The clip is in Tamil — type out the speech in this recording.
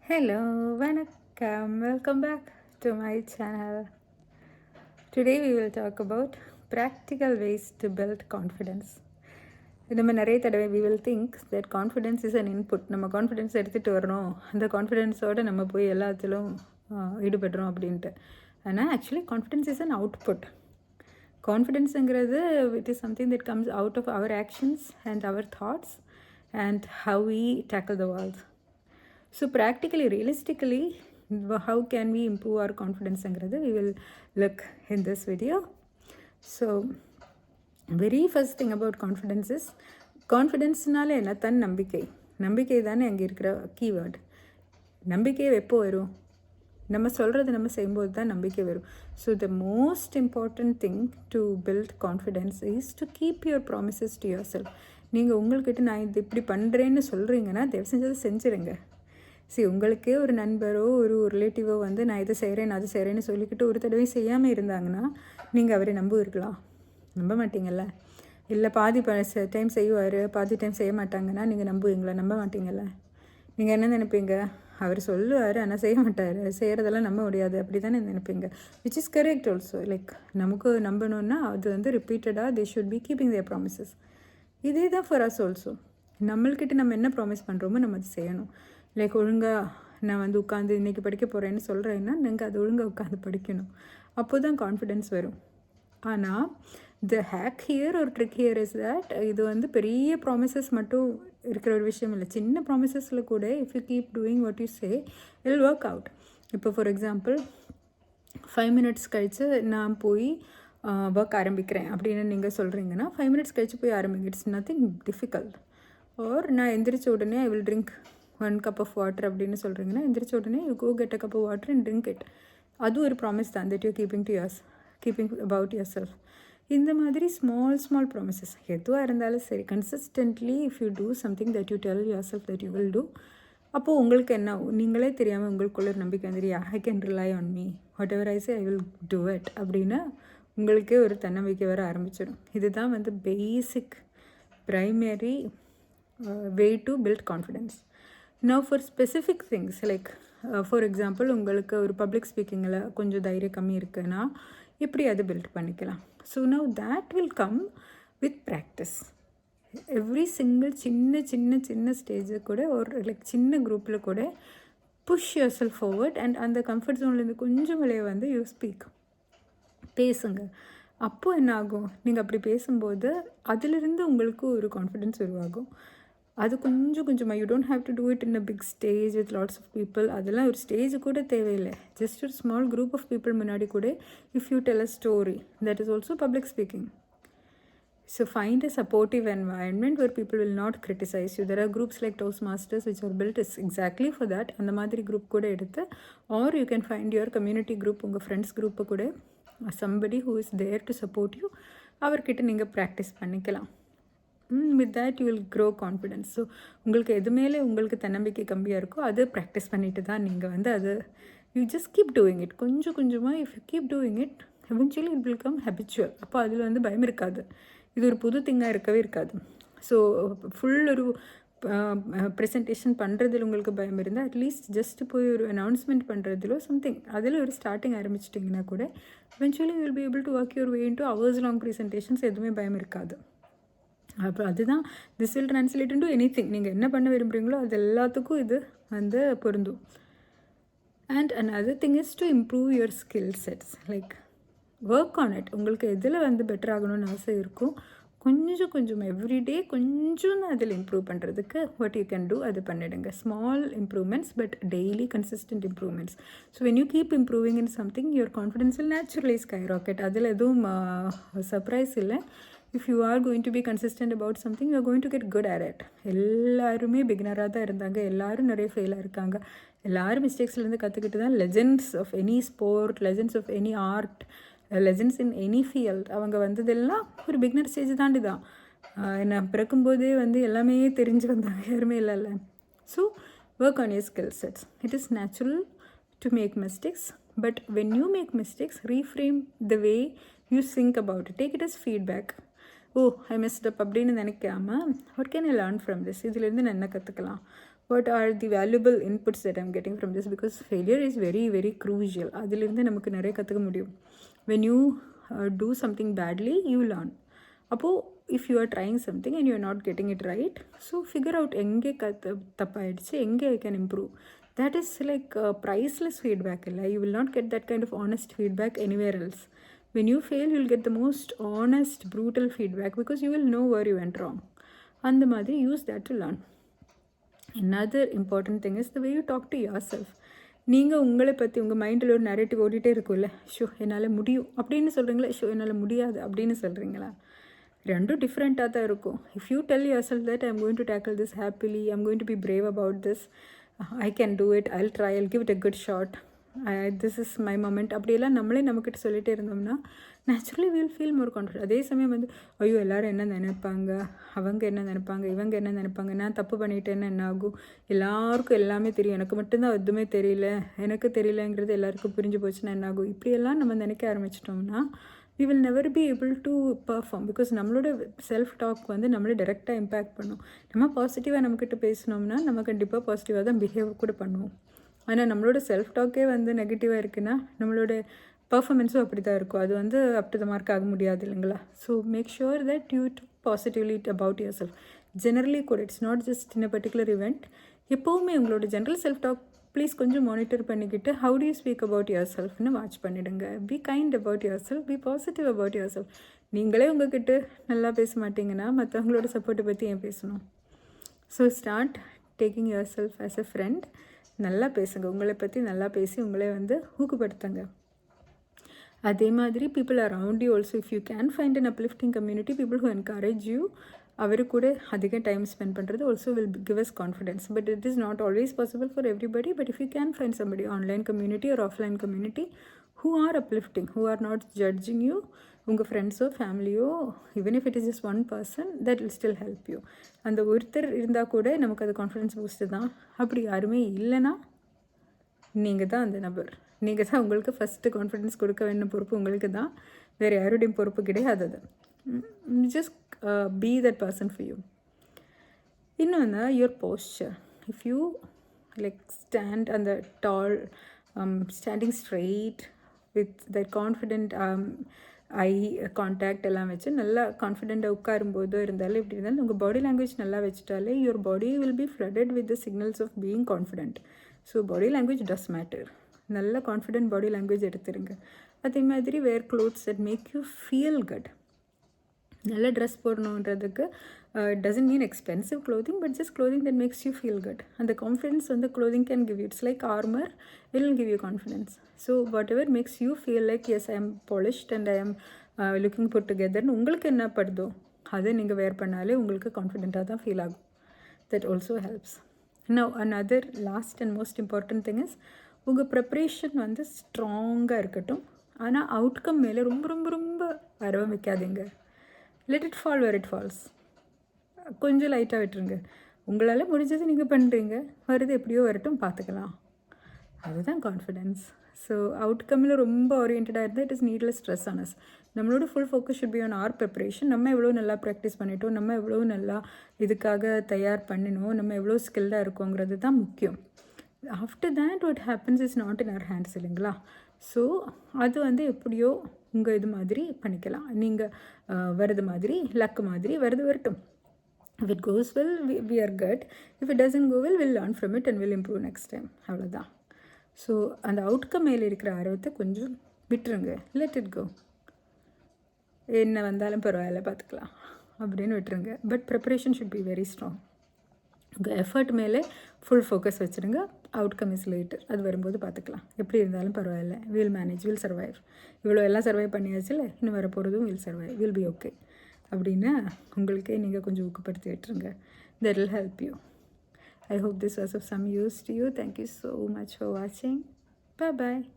Hello, vanakkam. Welcome back to my channel. Today we will talk about practical ways to build confidence. நம்ம நிறைய தடவை we will think that confidence is an input. நம்ம கான்ஃபிடென்ஸ் எடுத்துகிட்டு வரணும், அந்த கான்ஃபிடென்ஸோடு நம்ம போய் எல்லாத்திலும் ஈடுபடுறோம் அப்படின்ட்டு. ஆனால் actually confidence is an output. கான்ஃபிடென்ஸுங்கிறது it is something that comes out of our actions and our thoughts and how we tackle the world. So practically, realistically, how can we improve our confidence? We will look in this video. So very first thing about confidence is, confidence-naale enna than நம்பிக்கை. நம்பிக்கை தானே அங்கே இருக்கிற கீவேர்டு. நம்பிக்கை எப்போ வரும்? நம்ம சொல்கிறது நம்ம செய்யும்போது தான் நம்பிக்கை வரும். So the most important thing to build confidence is to keep your promises to yourself. நீங்கள் உங்கள்கிட்ட நான் இது இப்படி பண்ணுறேன்னு சொல்கிறீங்கன்னா தயவு செஞ்சதை செஞ்சுருங்க. உங்களுக்கே ஒரு நண்பரோ ஒரு ரிலேட்டிவோ வந்து நான் இதை செய்கிறேன் அது செய்கிறேன்னு சொல்லிக்கிட்டு ஒரு தடவை செய்யாமல் இருந்தாங்கன்னா நீங்கள் அவரை நம்புவீர்களா? நம்ப மாட்டீங்கல்ல. இல்லை பாதி டைம் செய்வார், பாதி டைம் செய்ய மாட்டாங்கன்னா நீங்கள் நம்புவீங்களா? நம்ப மாட்டீங்கல்ல. நீங்கள் என்ன நினைப்பீங்க? அவர் சொல்லுவார் ஆனால் செய்ய மாட்டார், செய்கிறதெல்லாம் நம்ப முடியாது, அப்படி தானே நினைப்பீங்க. Which is correct also. Like நமக்கு நம்பணுன்னா அது வந்து ரிப்பீட்டடாக they should be keeping their promises. இதே தான் ஃபார் அஸ் ஆல்சோ. நம்மள்கிட்ட நம்ம என்ன ப்ராமிஸ் பண்ணுறோமோ நம்ம அது செய்யணும். லைக் ஒழுங்காக நான் வந்து உட்காந்து இன்றைக்கி படிக்க போகிறேன்னு சொல்கிறேன்னா நீங்கள் அது ஒழுங்காக உட்காந்து படிக்கணும். அப்போ தான் கான்ஃபிடென்ஸ் வரும். ஆனால் த ஹேக் ஹியர் ஒரு ட்ரிக் ஹியர் இஸ் தட் இது வந்து பெரிய ப்ராமிசஸ் மட்டும் இருக்கிற ஒரு விஷயம் இல்லை. சின்ன ப்ராமிசஸில் கூட if you keep doing what you say it will work out. இப்போ ஃபார் எக்ஸாம்பிள் 5 minutes கழித்து நான் போய் ஒர்க் ஆரம்பிக்கிறேன் அப்படின்னு நீங்கள் சொல்கிறீங்கன்னா 5 minutes கழித்து போய் ஆரம்பிங்க. It's nothing difficult. ஆர் நான் எந்திரிச்ச உடனே I will drink 1 cup of water அப்படின்னு சொல்கிறீங்கன்னா எந்திரிச்ச உடனே you go get a cup of water and drink it. அது ஒரு ப்ராமிஸ் தான் that you keeping about yourself. இந்த மாதிரி ஸ்மால் ப்ராமிசஸ் எதுவாக இருந்தாலும் சரி, consistently if you do something that you tell yourself that you will do, அப்போது உங்களுக்கு என்ன நீங்களே தெரியாமல் உங்களுக்குள்ள ஒரு நம்பிக்கை வந்துடுயா, I can rely on me, what ever I say I will do it அப்படின்னு உங்களுக்கே ஒரு தன்னம்பிக்கை வர ஆரம்பிச்சிடும். இதுதான் வந்து basic primary way to build confidence. Now for specific things like for example உங்களுக்கு ஒரு பப்ளிக் ஸ்பீக்கிங்கில் கொஞ்சம் தைரியம் கம்மி இருக்குன்னா எப்படி அது பில்ட் பண்ணிக்கலாம். So now that will come with practice. Every single சின்ன ஸ்டேஜை கூட ஒரு லைக் சின்ன குரூப்பில் கூட push yourself forward and அந்த கம்ஃபர்ட் ஜோன்லேருந்து கொஞ்சம் வெளியே வந்து யூ ஸ்பீக், பேசுங்க. அப்போது என்ன ஆகும்? நீங்கள் அப்படி பேசும்போது அதிலிருந்து உங்களுக்கு ஒரு கான்ஃபிடென்ஸ் உருவாகும். அது கொஞ்சமாக you don't have to do it in a big stage with lots of people. அதெல்லாம் ஒரு ஸ்டேஜ் கூட தேவையில்லை. ஜஸ்ட் ஒரு ஸ்மால் குரூப் ஆஃப் பீப்புள் முன்னாடி கூட if you tell a story, that is also public speaking. So find a supportive environment where people will not criticize you. There are groups like Toastmasters which are built is exactly for that. அந்த மாதிரி குரூப் கூட எடுத்து, or you can find your community group, உங்கள் ஃப்ரெண்ட்ஸ் குரூப்பை கூட somebody who is there to support you, அவர்கிட்ட நீங்கள் ப்ராக்டிஸ் பண்ணிக்கலாம். With that you will grow confidence. So உங்களுக்கு எது மேலே உங்களுக்கு தன்னம்பிக்கை கம்மியாக இருக்கோ அது ப்ராக்டிஸ் பண்ணிட்டு தான் நீங்கள் வந்து அது you just keep doing it. கொஞ்சமாக if you keep doing it eventually it will come habitual. அப்போ அதில் வந்து பயம் இருக்காது. இது ஒரு புது திங்காக இருக்கவே இருக்காது. ஸோ ஃபுல் ஒரு ப்ரெசன்டேஷன் பண்ணுறதில் உங்களுக்கு பயம் இருந்தால் அட்லீஸ்ட் ஜஸ்ட் போய் ஒரு அனௌன்ஸ்மெண்ட் பண்ணுறதுலோ சம்திங் அதில் ஒரு ஸ்டார்டிங் ஆரம்பிச்சிட்டிங்கன்னா கூட eventually you will be able to work your way into hours long presentations. எதுவுமே பயம் இருக்காது. அப்போ அதுதான் this will translate into anything. நீங்கள் என்ன பண்ண விரும்புகிறீங்களோ அது எல்லாத்துக்கும் இது வந்து பொருந்தும். And another thing is to improve your skill sets, like work on it. உங்களுக்கு எதில் வந்து பெட்டர் ஆகணும்னு ஆசை இருக்கும், கொஞ்சம் எவ்ரிடே கொஞ்சம் அதில் இம்ப்ரூவ் பண்ணுறதுக்கு வாட் யூ கேன் டூ அது பண்ணிவிடுங்க. Small improvements but daily consistent improvements. So when you keep improving in something your confidence will naturally sky rocket. அதில் எதுவும் சர்ப்ரைஸ் இல்லை. If you are going to be consistent about something you are going to get good at it. எல்லாருமே பிகினராக தான் இருந்தாங்க, எல்லோரும் நிறைய ஃபெயிலாக இருக்காங்க, எல்லோரும் மிஸ்டேக்ஸ்லேருந்து கற்றுக்கிட்டு தான் legends of any sport, legends of any art, legends in any field அவங்க வந்ததெல்லாம் ஒரு பிகினர் ஸ்டேஜ் தாண்டி தான். நான் பிறக்கும்போதே வந்து எல்லாமே தெரிஞ்சு வந்தாங்க, யாருமே இல்லைல்ல. So work on your skill sets. It is natural to make mistakes, but when you make mistakes reframe the way you think about it, take it as feedback. Oh I messed up அப்படின்னு நினைக்காம what can I learn from this, இதுலேருந்து நான் என்ன கற்றுக்கலாம், what are the valuable inputs that I'm getting from this, because failure is very very crucial. அதிலிருந்து நமக்கு நிறைய கற்றுக்க முடியும். when you do something badly, you learn. அப்போது if you are trying something and you are not getting it right, so figure out எங்கே தப்பாயிடுச்சு, எங்கே I can improve. That is like priceless feedback. You will not get that kind of honest feedback anywhere else. When you fail, you will get the most honest, brutal feedback because you will know where you went wrong. And the மாதிரி use that to learn. Another important thing is the way you talk to yourself. நீங்கள் உங்களை பற்றி உங்கள் மைண்டில் ஒரு நரேட்டிவ் ஓடிட்டே இருக்கும்ல, ஷோ என்னால் முடியும் அப்படின்னு சொல்கிறீங்களா, ஷோ என்னால் முடியாது அப்படின்னு சொல்கிறீங்களா? ரெண்டும் டிஃப்ரெண்ட்டாக தான் இருக்கும். If you tell yourself that I am going to tackle this happily, I am going to be brave about this, I can do it, I'll try, I'll give it a good shot, this is my moment, அப்படியெல்லாம் நம்மளே நம்மக்கிட்ட சொல்லிகிட்டே இருந்தோம்னா naturally will feel more confident. அதே சமயம் வந்து ஐயோ எல்லோரும் என்ன நினைப்பாங்க, அவங்க என்ன நினைப்பாங்க, இவங்க என்ன நினைப்பாங்க, நான் தப்பு பண்ணிட்டேன்னு என்ன ஆகும், எல்லாருக்கும் எல்லாமே தெரியும், எனக்கு மட்டும்தான் எதுவுமே தெரியல, எனக்கு தெரியலங்கிறது எல்லாருக்கும் புரிஞ்சு போச்சுன்னா என்ன ஆகும், இப்படியெல்லாம் நம்ம நினைக்க ஆரம்பிச்சிட்டோம்னா we will never be able to perform, because நம்மளோட செல்ஃப் டாக் வந்து நம்மளை டைரெக்டாக இம்பேக்ட் பண்ணும். நம்ம பாசிட்டிவாக நம்மக்கிட்ட பேசினோம்னா நம்ம கண்டிப்பாக பாசிட்டிவாக தான் பிஹேவ் கூட பண்ணுவோம். ஆனால் நம்மளோட செல்ஃப் டாக்கே வந்து நெகட்டிவாக இருக்குன்னா நம்மளோட பர்ஃபார்மன்ஸும் அப்படி தான் இருக்கும். அது வந்து அப் டு த மார்க் ஆக முடியாது இல்லைங்களா? So make sure that you positively about yourself. Generally கூட it's not just in a particular event. எப்போவுமே உங்களோட ஜென்ரல் செல்ஃப் டாக் ப்ளீஸ் கொஞ்சம் மானிட்டர் பண்ணிக்கிட்டு how do you speak about your செல்ஃப்னு வாட்ச் பண்ணிவிடுங்க. Be kind about yourself, be positive about yourself. நீங்களே உங்ககிட்ட நல்லா பேச மாட்டிங்கன்னா மற்றவங்களோட சப்போர்ட்டை பற்றி ஏன் பேசணும்? So start taking your self as a friend. நல்லா பேசுங்க, உங்களை பற்றி நல்லா பேசி உங்களே வந்து ஊக்கப்படுத்துங்க. அதே மாதிரி people around you also, if you can find an uplifting community, people who encourage you, அவரு கூட அதிக டைம் ஸ்பெண்ட் பண்ணுறது also will give us confidence. But it is not always possible for everybody. But if you can find somebody online community or offline community who are uplifting, who are not judging you, உங்கள் ஃப்ரெண்ட்ஸோ ஃபேமிலியோ, even if it is just one person, that will still help you. அந்த ஒருத்தர் இருந்தால் கூட நமக்கு அது கான்ஃபிடென்ஸ் பூஸ்ட்டு தான். அப்படி யாருமே இல்லைன்னா நீங்கள் தான் அந்த நபர். நீங்கள் தான் உங்களுக்கு ஃபஸ்ட்டு கான்ஃபிடென்ஸ் கொடுக்க வேண்டிய பொறுப்பு உங்களுக்கு தான், வேறு யாருடையும் பொறுப்பு கிடையாது. அது just be that person for you. இன்னொன்று your posture. If you like stand அந்த tall, standing straight with that confident eye contact எல்லாம் வச்சு நல்லா கான்ஃபிடென்ட்டாக உட்காரும்போதோ இருந்தாலும் எப்படி இருந்தாலும் உங்கள் பாடி லாங்குவேஜ் நல்லா வச்சுட்டாலே your body will be flooded with the signals of being confident. So body language does matter. நல்ல கான்ஃபிடென்ட் பாடி லாங்குவேஜ் எடுத்துருங்க. அதே மாதிரி wear clothes that make you feel good. நல்ல ட்ரெஸ் போடணுன்றதுக்கு doesn't mean expensive clothing, but just clothing that makes you feel good. அந்த கான்ஃபிடென்ஸ் வந்து clothing can give you. It's like armour, it will give you confidence. So whatever makes you feel like yes I am polished and I am looking put டுகெதர்னு உங்களுக்கு என்ன படுதோ அதை நீங்கள் வேர் பண்ணாலே உங்களுக்கு கான்ஃபிடென்ட்டாக தான் ஃபீல் ஆகும். That also helps. Now another last and most important thing is உங்கள் ப்ரிப்ரேஷன் வந்து ஸ்ட்ராங்காக இருக்கட்டும். ஆனால் அவுட்கம் மேலே ரொம்ப ரொம்ப ரொம்ப ஆர்வம் வைக்காதீங்க. Let it fall where it falls. கொஞ்சம் லைட்டாக விட்டுருங்க. உங்களால் முடிஞ்சது நீங்கள் பண்ணுறீங்க, வருது எப்படியோ வரட்டும் பார்த்துக்கலாம். அதுதான் கான்ஃபிடென்ஸ். ஸோ அவுட்கம்மில் ரொம்ப ஓரியன்டாக இருந்தால் it is needless stress on us. நம்மளோட full focus should be on our preparation. நம்ம எவ்வளோ நல்லா ப்ராக்டிஸ் பண்ணிட்டோம், நம்ம எவ்வளோ நல்லா இதுக்காக தயார் பண்ணினோம், நம்ம எவ்வளோ ஸ்கில்டாக இருக்கோங்கிறது தான் முக்கியம். After that what happens is not in our hands இல்லைங்களா? ஸோ அது வந்து எப்படியோ உங்கள் இது மாதிரி பண்ணிக்கலாம். நீங்கள் வருது மாதிரி லக்கு மாதிரி வருது வரட்டும். If it goes well, we are good. If it doesn't go well, we'll learn from it and we'll improve next time. அவ்வளோதான். ஸோ அந்த அவுட்கம் மேலே இருக்கிற ஆர்வத்தை கொஞ்சம் விட்டுருங்க. Let it go. என்ன வந்தாலும் பரவாயில்ல பார்த்துக்கலாம் அப்படின்னு விட்டுருங்க. But preparation should be very strong. உங்கள் எஃபர்ட் மேலே ஃபுல் ஃபோக்கஸ் வச்சுருங்க. அவுட்கம் இஸ் லேட்டர், அது வரும்போது பார்த்துக்கலாம். எப்படி இருந்தாலும் பரவாயில்ல, வில் மேனேஜ், வில் சர்வைவ். இவ்வளோ எல்லாம் சர்வைவ் பண்ணியாச்சுல, இன்னும் வர போகிறதும் will survive, will be okay அப்படின்னு உங்களுக்கே நீங்கள் கொஞ்சம் ஊக்கப்படுத்தி விட்டுருங்க. That will help you. I hope this was of some use to you. Thank you so much for watching. Bye bye.